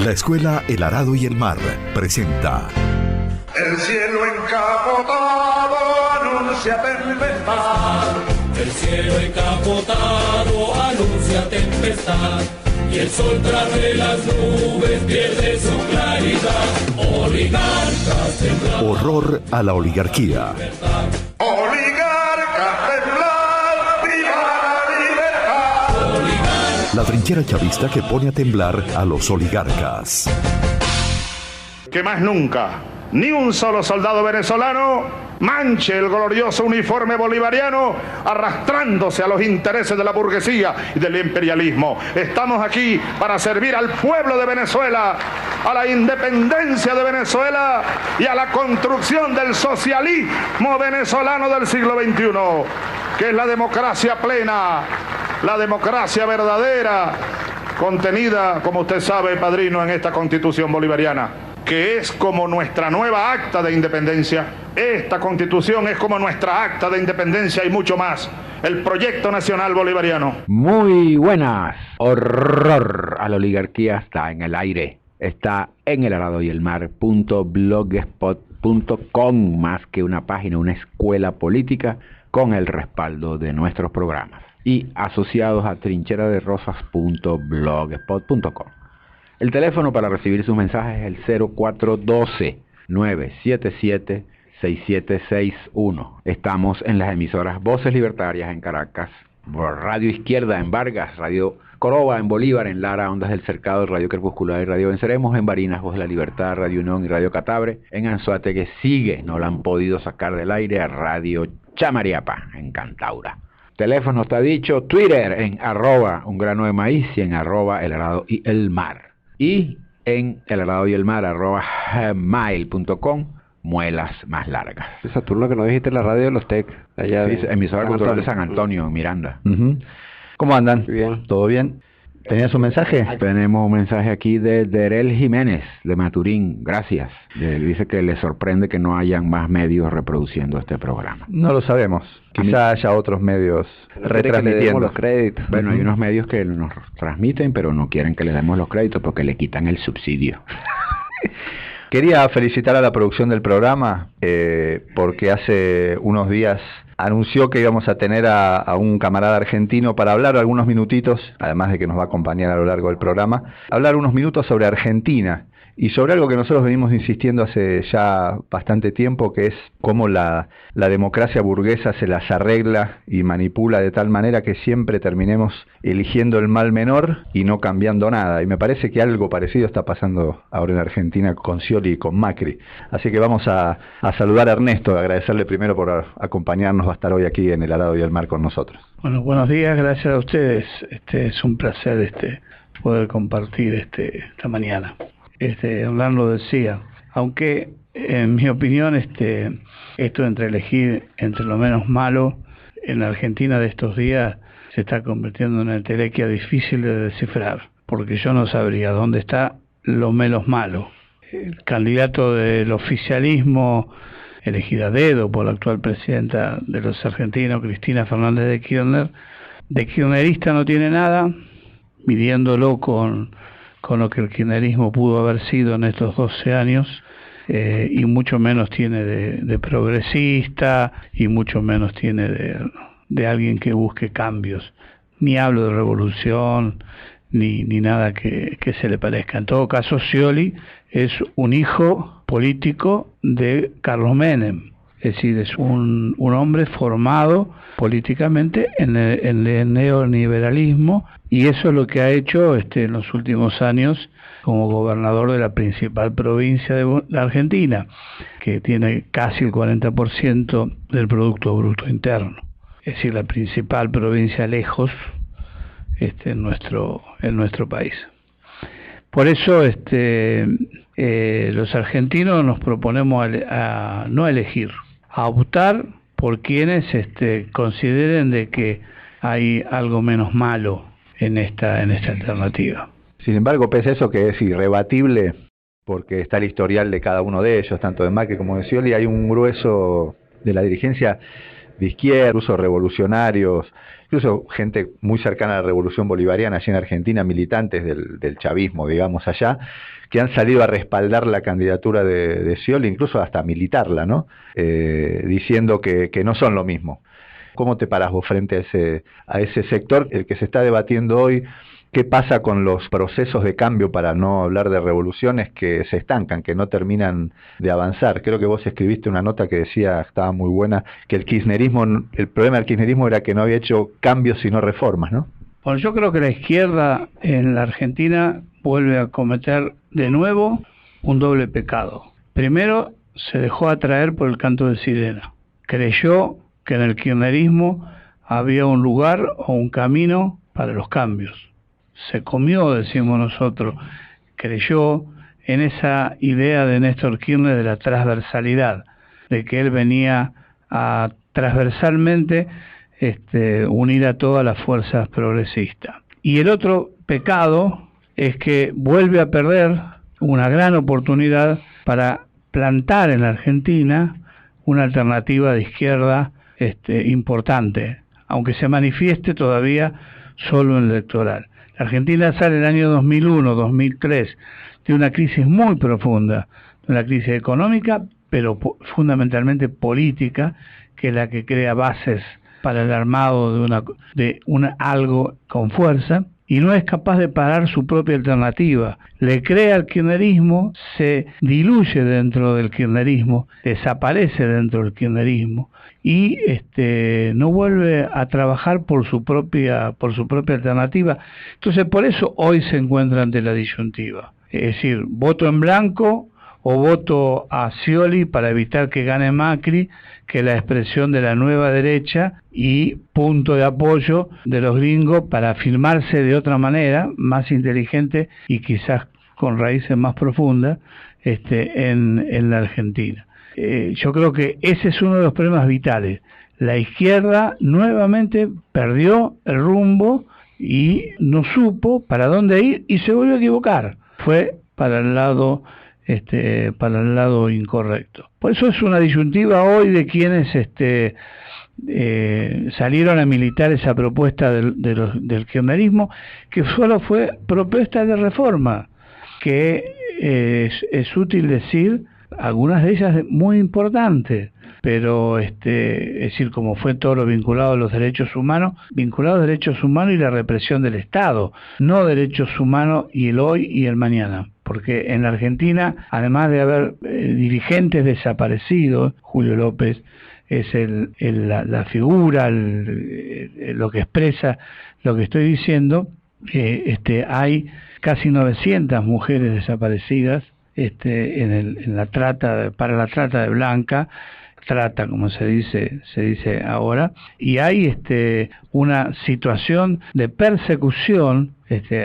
La Escuela El Arado y el Mar presenta El cielo encapotado anuncia tempestad. El cielo encapotado anuncia tempestad. Y el sol tras de las nubes pierde su claridad. Oligarcas temblar. Horror a la oligarquía. Oligarcas temblar, viva la libertad. La trinchera chavista que pone a temblar a los oligarcas. Que más nunca ni un solo soldado venezolano manche el glorioso uniforme bolivariano arrastrándose a los intereses de la burguesía y del imperialismo. Estamos aquí para servir al pueblo de Venezuela, a la independencia de Venezuela y a la construcción del socialismo venezolano del siglo XXI, que es la democracia plena, la democracia verdadera, contenida, como usted sabe, padrino, en esta Constitución bolivariana, que es como nuestra nueva acta de independencia. Esta Constitución es como nuestra acta de independencia y mucho más. El Proyecto Nacional Bolivariano. Muy buenas. Horror a la oligarquía está en el aire. Está en elaradoyelmar.blogspot.com, más que una página, una escuela política con el respaldo de nuestros programas. Y asociados a trincheraderosas.blogspot.com. El teléfono para recibir sus mensajes es el 0412-977-6761. Estamos en las emisoras Voces Libertarias en Caracas, Radio Izquierda en Vargas, Radio Coroba en Bolívar, en Lara, Ondas del Cercado, Radio Crepuscular y Radio Venceremos, en Barinas, Voz de la Libertad, Radio Unión y Radio Catabre, en Anzoátegui sigue, no la han podido sacar del aire, a Radio Chamariapa en Cantaura. Teléfono está dicho, Twitter en @ungrano-de-maíz y en @elarado-y-el-mar. Y en elaradoyelmar @gmail.com, muelas más largas. Saturno, que no dijiste la radio de los TEC, allá Sí, emisora cultural Antonio. de San Antonio, en Miranda. ¿Cómo andan? Bien. ¿Todo bien? ¿Tenías un mensaje? Tenemos un mensaje aquí de Derel Jiménez, de Maturín. Gracias. Dice que le sorprende que no hayan más medios reproduciendo este programa. No lo sabemos. Quizá haya otros medios retransmitiendo los créditos. Bueno, hay unos medios que nos transmiten, pero no quieren que le demos los créditos porque le quitan el subsidio. Quería felicitar a la producción del programa porque hace unos días anunció que íbamos a tener a un camarada argentino para hablar algunos minutitos, además de que nos va a acompañar a lo largo del programa, hablar unos minutos sobre Argentina y sobre algo que nosotros venimos insistiendo hace ya bastante tiempo, que es cómo la democracia burguesa se las arregla y manipula de tal manera que siempre terminemos eligiendo el mal menor y no cambiando nada. Y me parece que algo parecido está pasando ahora en Argentina con Scioli y con Macri. Así que vamos a saludar a Ernesto, agradecerle primero por acompañarnos, va a estar hoy aquí en El Arado y el Mar con nosotros. Bueno, buenos días, gracias a ustedes. Es un placer poder compartir esta mañana. Hernán lo decía, aunque en mi opinión esto entre elegir entre lo menos malo en la Argentina de estos días se está convirtiendo en una entelequia difícil de descifrar, porque yo no sabría dónde está lo menos malo. El candidato del oficialismo elegida a dedo por la actual presidenta de los argentinos, Cristina Fernández de Kirchner, de kirchnerista no tiene nada, midiéndolo con lo que el kirchnerismo pudo haber sido en estos 12 años, y mucho menos tiene de progresista, y mucho menos tiene de alguien que busque cambios. Ni hablo de revolución, ni nada que se le parezca. En todo caso, Scioli es un hijo político de Carlos Menem. Es decir, es un hombre formado políticamente en el neoliberalismo, y eso es lo que ha hecho en los últimos años como gobernador de la principal provincia de la Argentina, que tiene casi el 40% del Producto Bruto Interno. Es decir, la principal provincia lejos en nuestro país. Por eso los argentinos nos proponemos a no elegir, a optar por quienes consideren de que hay algo menos malo en esta alternativa. Sin embargo, pese a eso, que es irrebatible, porque está el historial de cada uno de ellos, tanto de Macri como de Scioli, hay un grueso de la dirigencia de izquierda, incluso revolucionarios, incluso gente muy cercana a la revolución bolivariana allí en Argentina, militantes del chavismo, digamos, allá, que han salido a respaldar la candidatura de Scioli, incluso hasta a militarla, ¿no? Diciendo que no son lo mismo. ¿Cómo te parás vos frente a ese sector, el que se está debatiendo hoy? ¿Qué pasa con los procesos de cambio, para no hablar de revoluciones, que se estancan, que no terminan de avanzar? Creo que vos escribiste una nota que decía, estaba muy buena, que el problema del kirchnerismo era que no había hecho cambios sino reformas, ¿no? Bueno, yo creo que la izquierda en la Argentina vuelve a cometer de nuevo un doble pecado. Primero, se dejó atraer por el canto de sirena. Creyó que en el kirchnerismo había un lugar o un camino para los cambios. Se comió, decimos nosotros, creyó en esa idea de Néstor Kirchner de la transversalidad, de que él venía a transversalmente unir a todas las fuerzas progresistas. Y el otro pecado es que vuelve a perder una gran oportunidad para plantar en la Argentina una alternativa de izquierda importante, aunque se manifieste todavía solo en el electoral. La Argentina sale el año 2001, 2003, de una crisis muy profunda, de una crisis económica, pero fundamentalmente política, que es la que crea bases para el armado de algo con fuerza, y no es capaz de parar su propia alternativa. Le crea al kirchnerismo, se diluye dentro del kirchnerismo, desaparece dentro del kirchnerismo, y no vuelve a trabajar por su propia alternativa. Entonces, por eso hoy se encuentra ante la disyuntiva. Es decir, voto en blanco o voto a Scioli para evitar que gane Macri, que es la expresión de la nueva derecha y punto de apoyo de los gringos para afirmarse de otra manera, más inteligente y quizás con raíces más profundas en la Argentina. Yo creo que ese es uno de los problemas vitales. La izquierda nuevamente perdió el rumbo y no supo para dónde ir y se volvió a equivocar. Fue para el lado incorrecto. Por eso es una disyuntiva hoy de quienes salieron a militar esa propuesta del kirchnerismo, que solo fue propuesta de reforma, que es útil decir, algunas de ellas muy importantes, pero es decir, como fue todo lo vinculado a los derechos humanos, vinculado a derechos humanos y la represión del Estado, no derechos humanos y el hoy y el mañana. Porque en la Argentina, además de haber dirigentes desaparecidos, Julio López es la figura, lo que expresa lo que estoy diciendo, hay casi 900 mujeres desaparecidas en la trata, para la trata de blanca, trata como se dice ahora, y hay una situación de persecución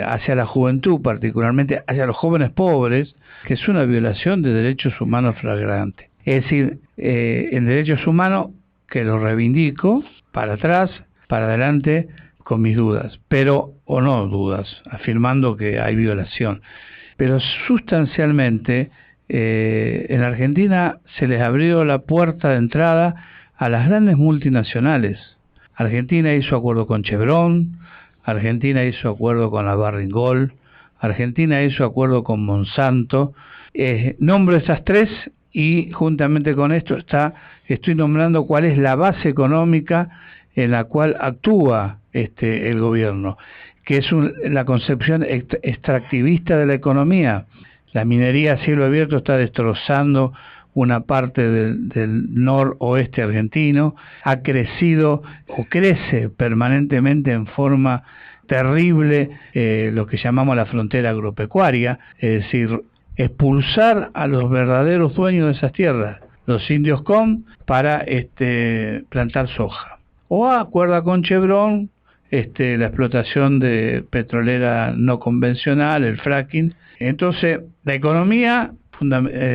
hacia la juventud, particularmente hacia los jóvenes pobres, que es una violación de derechos humanos flagrante. Es decir, en derechos humanos, que los reivindico, para atrás, para adelante, con mis dudas, o no dudas, afirmando que hay violación. Pero sustancialmente, en Argentina se les abrió la puerta de entrada a las grandes multinacionales. Argentina hizo acuerdo con Chevron, Argentina hizo acuerdo con la Barrick-Gold, Argentina hizo acuerdo con Monsanto. Nombro esas tres y juntamente con esto estoy nombrando cuál es la base económica en la cual actúa el gobierno, que es la concepción extractivista de la economía. La minería a cielo abierto está destrozando una parte del noroeste argentino, ha crecido o crece permanentemente en forma terrible lo que llamamos la frontera agropecuaria, es decir, expulsar a los verdaderos dueños de esas tierras, los indios para plantar soja. O acuerda con Chevron la explotación de petrolera no convencional, el fracking. Entonces, la economía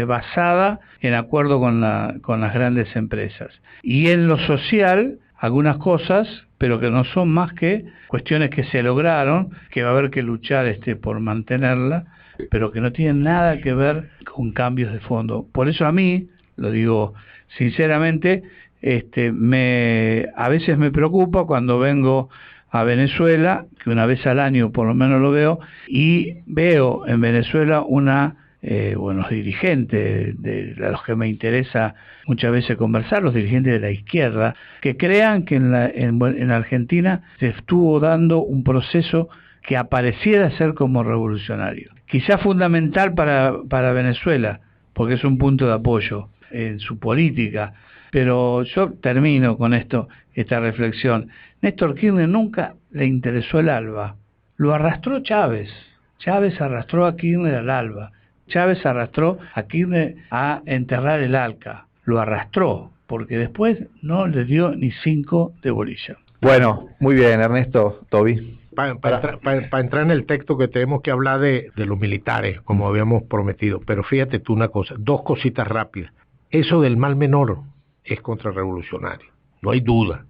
basada en acuerdo con las grandes empresas. Y en lo social, algunas cosas, pero que no son más que cuestiones que se lograron, que va a haber que luchar por mantenerla, pero que no tienen nada que ver con cambios de fondo. Por eso a mí, lo digo sinceramente, a veces me preocupa cuando vengo a Venezuela, que una vez al año por lo menos lo veo, y veo en Venezuela los dirigentes de los que me interesa muchas veces conversar, los dirigentes de la izquierda, que crean que en Argentina se estuvo dando un proceso que apareciera ser como revolucionario. Quizás fundamental para Venezuela, porque es un punto de apoyo en su política, pero yo termino con esta reflexión. Néstor Kirchner nunca le interesó el ALBA, lo arrastró Chávez. Chávez arrastró a Kirchner al ALBA. Chávez arrastró a Kirchner a enterrar el ALCA. Lo arrastró, porque después no le dio ni 5 de bolilla. Bueno, muy bien, Ernesto, Toby. Para entrar en el texto, que tenemos que hablar de los militares, como habíamos prometido. Pero fíjate tú una cosa, 2 cositas rápidas. Eso del mal menor es contrarrevolucionario, no hay duda.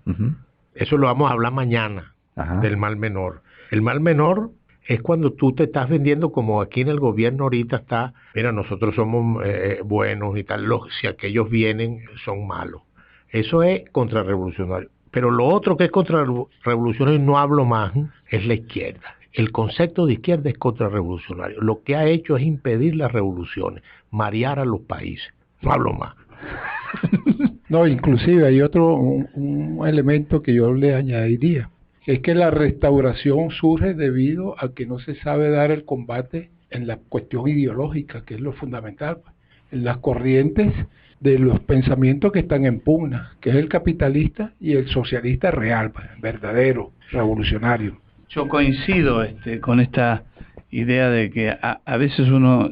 Eso lo vamos a hablar mañana, del mal menor. El mal menor es cuando tú te estás vendiendo, como aquí en el gobierno ahorita está, mira, nosotros somos buenos y tal, si aquellos vienen son malos. Eso es contrarrevolucionario. Pero lo otro que es contrarrevolucionario, no hablo más, es la izquierda. El concepto de izquierda es contrarrevolucionario. Lo que ha hecho es impedir las revoluciones, marear a los países. No hablo más. No, inclusive hay un elemento que yo le añadiría. Es que la restauración surge debido a que no se sabe dar el combate en la cuestión ideológica, que es lo fundamental, en las corrientes de los pensamientos que están en pugna, que es el capitalista y el socialista real, verdadero, revolucionario. Yo coincido con esta idea de que a veces uno,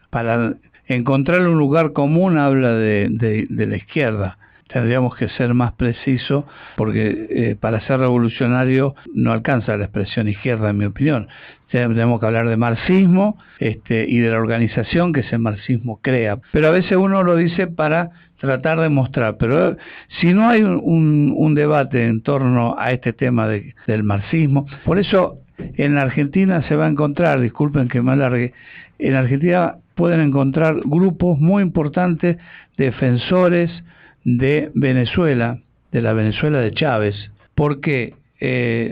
para encontrar un lugar común, habla de la izquierda. Tendríamos que ser más precisos, porque para ser revolucionario no alcanza la expresión izquierda, en mi opinión. Tenemos que hablar de marxismo y de la organización que ese marxismo crea. Pero a veces uno lo dice para tratar de mostrar. Pero si no hay un debate en torno a este tema del marxismo, por eso en la Argentina se va a encontrar, disculpen que me alargue, en Argentina pueden encontrar grupos muy importantes defensores de Venezuela, de la Venezuela de Chávez, porque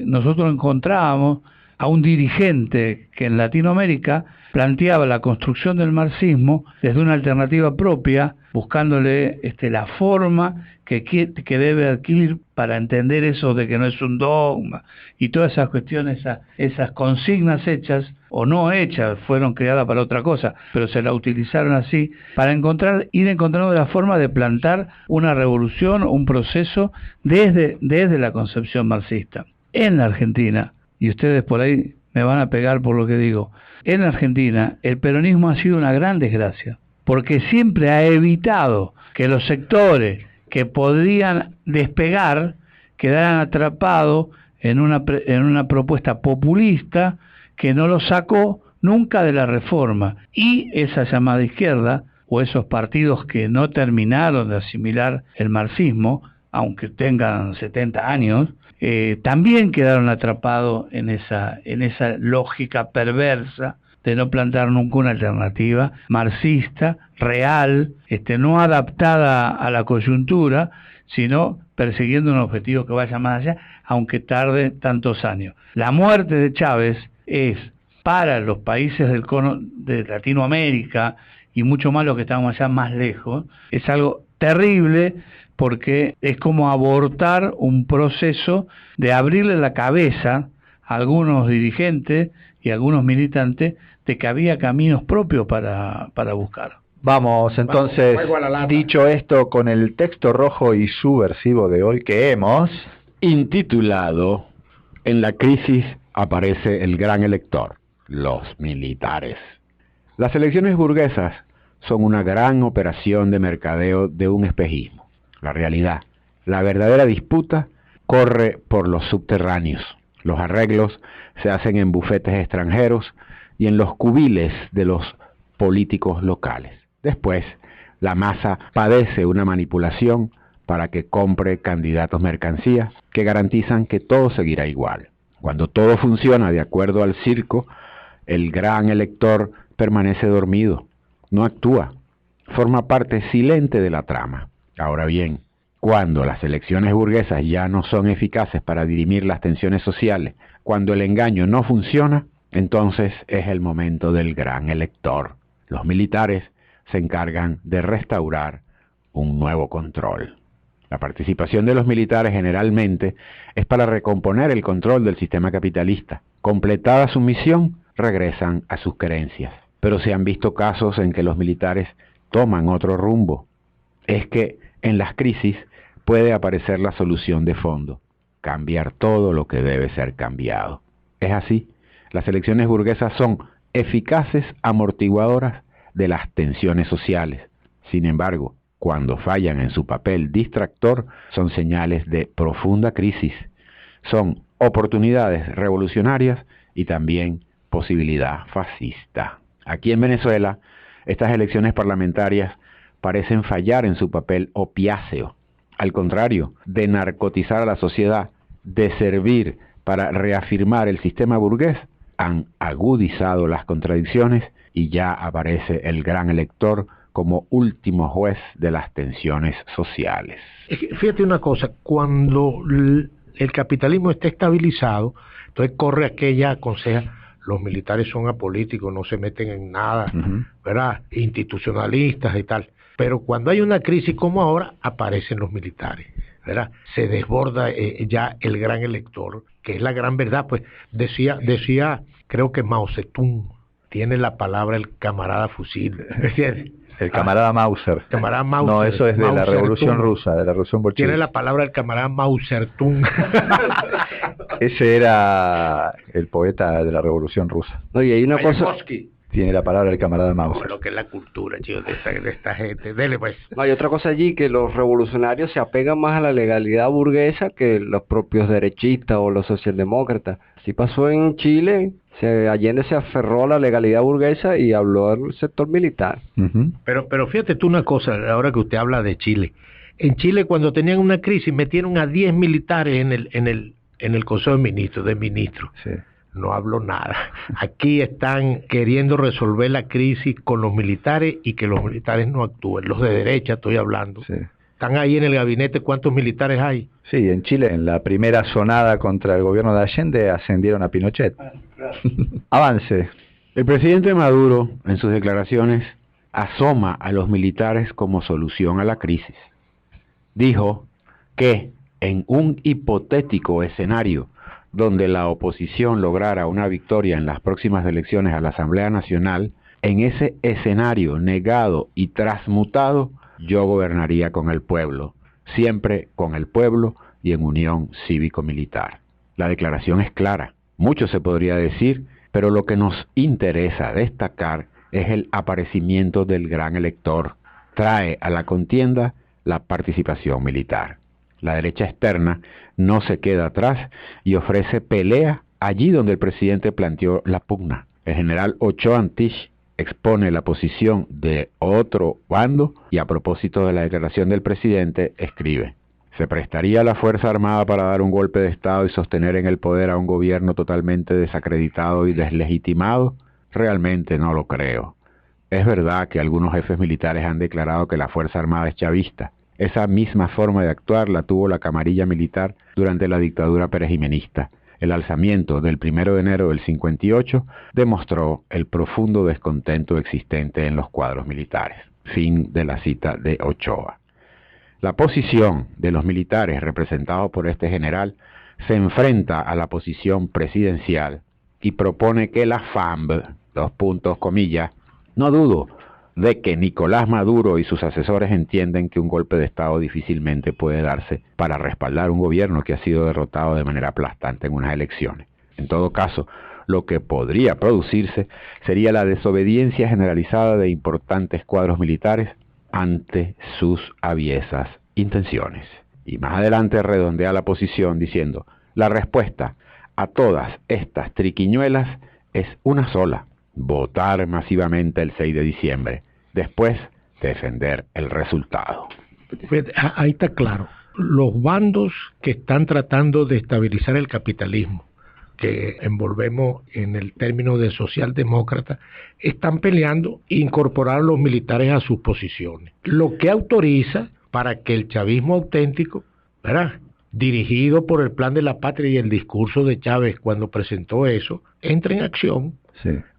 nosotros encontrábamos a un dirigente que en Latinoamérica planteaba la construcción del marxismo desde una alternativa propia, buscándole la forma que debe adquirir para entender eso de que no es un dogma, y todas esas cuestiones, esas consignas hechas o no hechas, fueron creadas para otra cosa, pero se la utilizaron así, para ir encontrando la forma de plantar una revolución, un proceso desde la concepción marxista. En la Argentina, y ustedes por ahí me van a pegar por lo que digo, en la Argentina el peronismo ha sido una gran desgracia, porque siempre ha evitado que los sectores que podrían despegar quedaran atrapados en una propuesta populista que no los sacó nunca de la reforma. Y esa llamada izquierda, o esos partidos que no terminaron de asimilar el marxismo, aunque tengan 70 años, también quedaron atrapados en esa lógica perversa de no plantar nunca una alternativa marxista, real, no adaptada a la coyuntura, sino persiguiendo un objetivo que vaya más allá, aunque tarde tantos años. La muerte de Chávez es, para los países del cono de Latinoamérica, y mucho más los que estamos allá más lejos, es algo terrible, porque es como abortar un proceso de abrirle la cabeza a algunos dirigentes y a algunos militantes de que había caminos propios para buscar. Vamos, entonces, dicho esto, con el texto rojo y subversivo de hoy que hemos intitulado En la crisis aparece el gran elector, los militares. Las elecciones burguesas son una gran operación de mercadeo de un espejismo. La realidad, la verdadera disputa, corre por los subterráneos. Los arreglos se hacen en bufetes extranjeros y en los cubiles de los políticos locales. Después, la masa padece una manipulación para que compre candidatos mercancías que garantizan que todo seguirá igual. Cuando todo funciona de acuerdo al circo, el gran elector permanece dormido, no actúa, forma parte silente de la trama. Ahora bien, Cuando las elecciones burguesas ya no son eficaces para dirimir las tensiones sociales, cuando el engaño no funciona, entonces es el momento del gran elector. Los militares se encargan de restaurar un nuevo control. La participación de los militares generalmente es para recomponer el control del sistema capitalista. Completada su misión, regresan a sus querencias. Pero se han visto casos en que los militares toman otro rumbo. Es que en las crisis puede aparecer la solución de fondo, cambiar todo lo que debe ser cambiado. Es así, las elecciones burguesas son eficaces amortiguadoras de las tensiones sociales. Sin embargo, cuando fallan en su papel distractor, son señales de profunda crisis. Son oportunidades revolucionarias y también posibilidad fascista. Aquí en Venezuela, estas elecciones parlamentarias parecen fallar en su papel opiáceo. Al contrario, de narcotizar a la sociedad, de servir para reafirmar el sistema burgués, han agudizado las contradicciones y ya aparece el gran elector como último juez de las tensiones sociales. Fíjate una cosa, cuando el capitalismo está estabilizado, entonces corre aquella aconseja, los militares son apolíticos, no se meten en nada, ¿verdad? Institucionalistas y tal. Pero cuando hay una crisis como ahora, aparecen los militares, ¿verdad? Se desborda ya el gran elector, que es la gran verdad. Pues decía, creo que Mao Zedong, tiene la palabra el camarada fusil. El camarada Mauser. Camarada Mauser. No, eso es de la Revolución Rusa, de la Revolución Bolchevique. Tiene la palabra el camarada Mao Zedong. Ese era el poeta de la Revolución Rusa. Oye, hay una cosa... Tiene la palabra el camarada Mauser. Lo que es la cultura, chicos, de esta gente. Dele, pues. No, hay otra cosa allí, que los revolucionarios se apegan más a la legalidad burguesa que los propios derechistas o los socialdemócratas. Así pasó en Chile. Allende se aferró a la legalidad burguesa y habló del sector militar. Pero fíjate tú una cosa, ahora que usted habla de Chile. En Chile, cuando tenían una crisis, metieron a 10 militares en el Consejo de Ministros. Sí. No hablo nada. Aquí están queriendo resolver la crisis con los militares y que los militares no actúen. Los de derecha estoy hablando. Sí. Están ahí en el gabinete. ¿Cuántos militares hay? Sí, en Chile, en la primera sonada contra el gobierno de Allende, ascendieron a Pinochet. Avance. El presidente Maduro, en sus declaraciones, asoma a los militares como solución a la crisis. Dijo que en un hipotético escenario donde la oposición lograra una victoria en las próximas elecciones a la Asamblea Nacional, en ese escenario negado y transmutado, yo gobernaría con el pueblo, siempre con el pueblo y en unión cívico-militar. La declaración es clara, mucho se podría decir, pero lo que nos interesa destacar es el aparecimiento del gran elector. Trae a la contienda la participación militar. La derecha externa no se queda atrás y ofrece pelea allí donde el presidente planteó la pugna. El general Ochoa Antich expone la posición de otro bando y a propósito de la declaración del presidente escribe: ¿se prestaría la Fuerza Armada para dar un golpe de Estado y sostener en el poder a un gobierno totalmente desacreditado y deslegitimado? Realmente no lo creo. Es verdad que algunos jefes militares han declarado que la Fuerza Armada es chavista. Esa misma forma de actuar la tuvo la camarilla militar durante la dictadura perejimenista. El alzamiento del 1 de enero del 58 demostró el profundo descontento existente en los cuadros militares. Fin de la cita de Ochoa. La posición de los militares representados por este general se enfrenta a la posición presidencial y propone que la FAMB, no dudo de que Nicolás Maduro y sus asesores entienden que un golpe de Estado difícilmente puede darse para respaldar un gobierno que ha sido derrotado de manera aplastante en unas elecciones. En todo caso, lo que podría producirse sería la desobediencia generalizada de importantes cuadros militares ante sus aviesas intenciones. Y más adelante redondea la posición diciendo: la respuesta a todas estas triquiñuelas es una sola: votar masivamente el 6 de diciembre, después defender el resultado. Ahí está claro. Los bandos que están tratando de estabilizar el capitalismo, que envolvemos en el término de socialdemócrata, están peleando incorporar a los militares a sus posiciones, lo que autoriza para que el chavismo auténtico, ¿verdad?, dirigido por el Plan de la Patria y el discurso de Chávez cuando presentó eso, entre en acción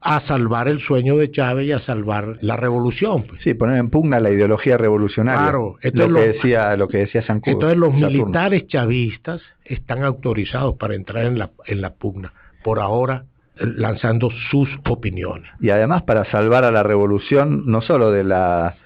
a salvar el sueño de Chávez y a salvar la revolución. Pues. Sí, poner en pugna la ideología revolucionaria. Claro, lo que decía Sankur. Entonces los militares chavistas están autorizados para entrar en la pugna, por ahora lanzando sus opiniones. Y además para salvar a la revolución, no solo de la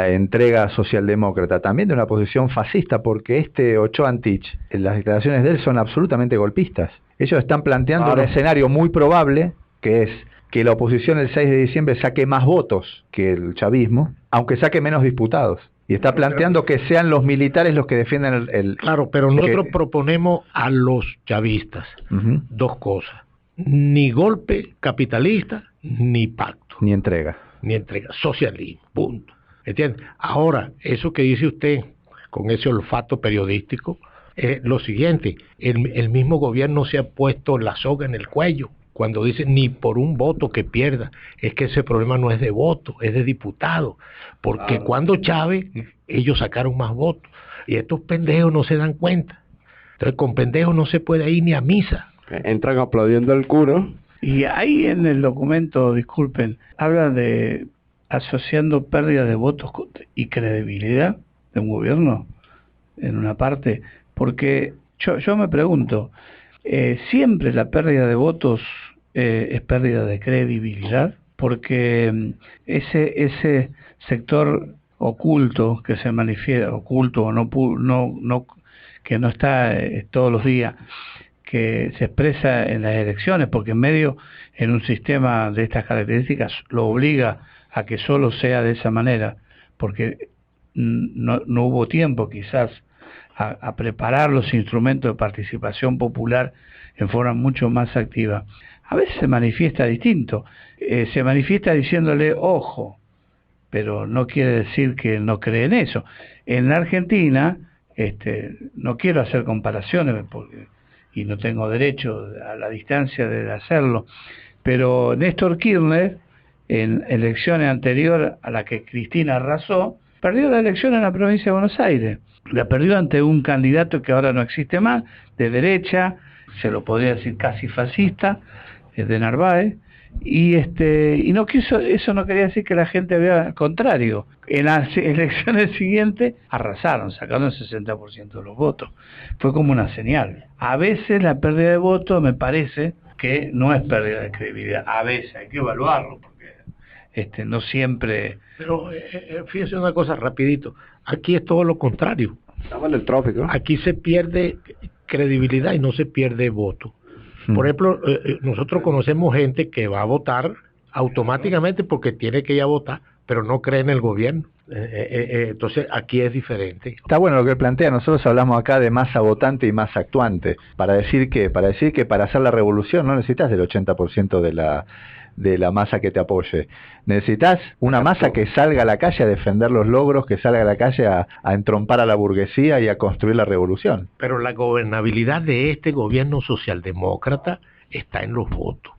entrega socialdemócrata, también de una posición fascista, porque Ochoa Antich, las declaraciones de él son absolutamente golpistas. Ellos están planteando un escenario muy probable, que es que la oposición el 6 de diciembre saque más votos que el chavismo, aunque saque menos diputados. Y está planteando que sean los militares los que defiendan el... Claro, pero nosotros proponemos a los chavistas dos cosas. Ni golpe capitalista, ni pacto. Ni entrega. Socialismo, punto. ¿Entiendes? Ahora, eso que dice usted, con ese olfato periodístico, es lo siguiente, el mismo gobierno se ha puesto la soga en el cuello, cuando dice ni por un voto que pierda, es que ese problema no es de voto, es de diputado, porque cuando Chávez, ellos sacaron más votos, y estos pendejos no se dan cuenta, entonces con pendejos no se puede ir ni a misa. Entran aplaudiendo al cura. Y ahí en el documento, disculpen, habla de asociando pérdida de votos y credibilidad de un gobierno, en una parte, porque yo me pregunto, ¿siempre la pérdida de votos es pérdida de credibilidad? Porque ese sector oculto que se manifiesta, oculto o no que no está todos los días, que se expresa en las elecciones, porque en un sistema de estas características lo obliga a que solo sea de esa manera, porque no hubo tiempo quizás a preparar los instrumentos de participación popular en forma mucho más activa. A veces se manifiesta distinto, se manifiesta diciéndole ojo, pero no quiere decir que no cree en eso. En la Argentina, no quiero hacer comparaciones y no tengo derecho a la distancia de hacerlo, pero Néstor Kirchner, en elecciones anteriores a la que Cristina arrasó, perdió la elección en la provincia de Buenos Aires. La perdió ante un candidato que ahora no existe más, de derecha, se lo podría decir casi fascista, de Narváez, y no quiso, eso no quería decir que la gente vea al contrario. En las elecciones siguientes arrasaron, sacaron el 60% de los votos. Fue como una señal. A veces la pérdida de votos me parece que no es pérdida de credibilidad. A veces hay que evaluarlo, porque no siempre... Pero fíjese una cosa rapidito, aquí es todo lo contrario. Estamos en el trópico. Aquí se pierde credibilidad y no se pierde voto. Por ejemplo, nosotros conocemos gente que va a votar automáticamente porque tiene que ir a votar, pero no cree en el gobierno. Entonces aquí es diferente. Está bueno lo que él plantea. Nosotros hablamos acá de masa votante y masa actuante. Para decir que para hacer la revolución no necesitas del 80% de la masa que te apoye. Necesitas una masa que salga a la calle a defender los logros, que salga a la calle a entrompar a la burguesía y a construir la revolución. Pero la gobernabilidad de este gobierno socialdemócrata está en los votos.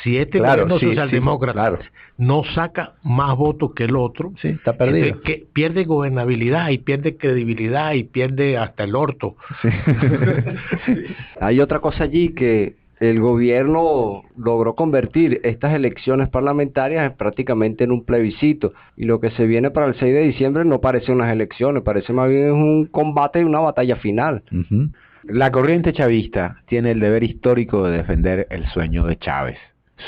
Si gobierno socialdemócrata no saca más votos que el otro, está perdido. Que pierde gobernabilidad y pierde credibilidad y pierde hasta el orto. Hay otra cosa allí que el gobierno logró convertir estas elecciones parlamentarias prácticamente en un plebiscito, y lo que se viene para el 6 de diciembre no parece unas elecciones, parece más bien un combate y una batalla final. La corriente chavista tiene el deber histórico de defender el sueño de Chávez,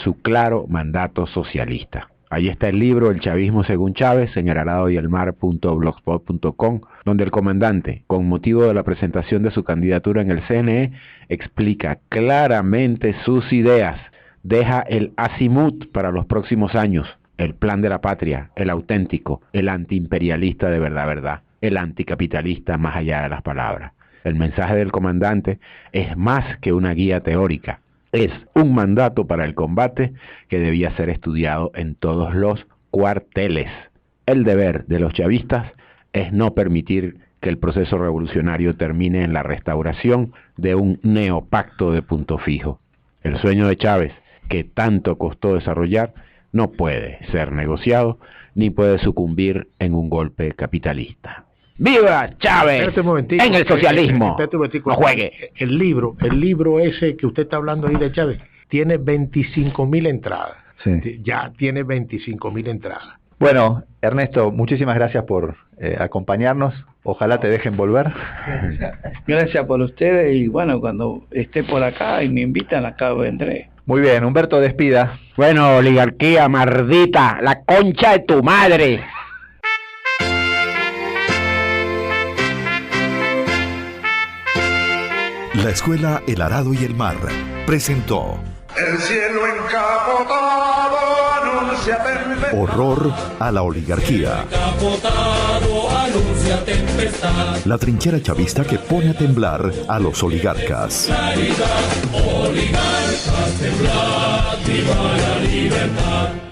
su claro mandato socialista. Ahí está el libro El chavismo según Chávez en aradoyelmar.blogspot.com, donde el comandante, con motivo de la presentación de su candidatura en el CNE, explica claramente sus ideas, deja el azimut para los próximos años, el plan de la patria, el auténtico, el antiimperialista de verdad, el anticapitalista más allá de las palabras. El mensaje del comandante es más que una guía teórica. Es un mandato para el combate que debía ser estudiado en todos los cuarteles. El deber de los chavistas es no permitir que el proceso revolucionario termine en la restauración de un neopacto de punto fijo. El sueño de Chávez, que tanto costó desarrollar, no puede ser negociado ni puede sucumbir en un golpe capitalista. ¡Viva Chávez! Espérate un momentito. En el socialismo. Espérate un momentico. No juegue. El libro ese que usted está hablando ahí de Chávez, tiene 25.000 entradas. Sí. Ya tiene 25.000 entradas. Bueno, Ernesto, muchísimas gracias por acompañarnos. Ojalá te dejen volver. Gracias por ustedes y bueno, cuando esté por acá y me invitan, acá vendré. Muy bien, Humberto, despida. Bueno, oligarquía mardita, la concha de tu madre. La Escuela El Arado y el Mar presentó El cielo encapotado anuncia tempestad. Horror a la oligarquía. Encapotado anuncia tempestad. La trinchera chavista que pone a temblar a los oligarcas. Claridad, oligarcas, temblad, viva la libertad.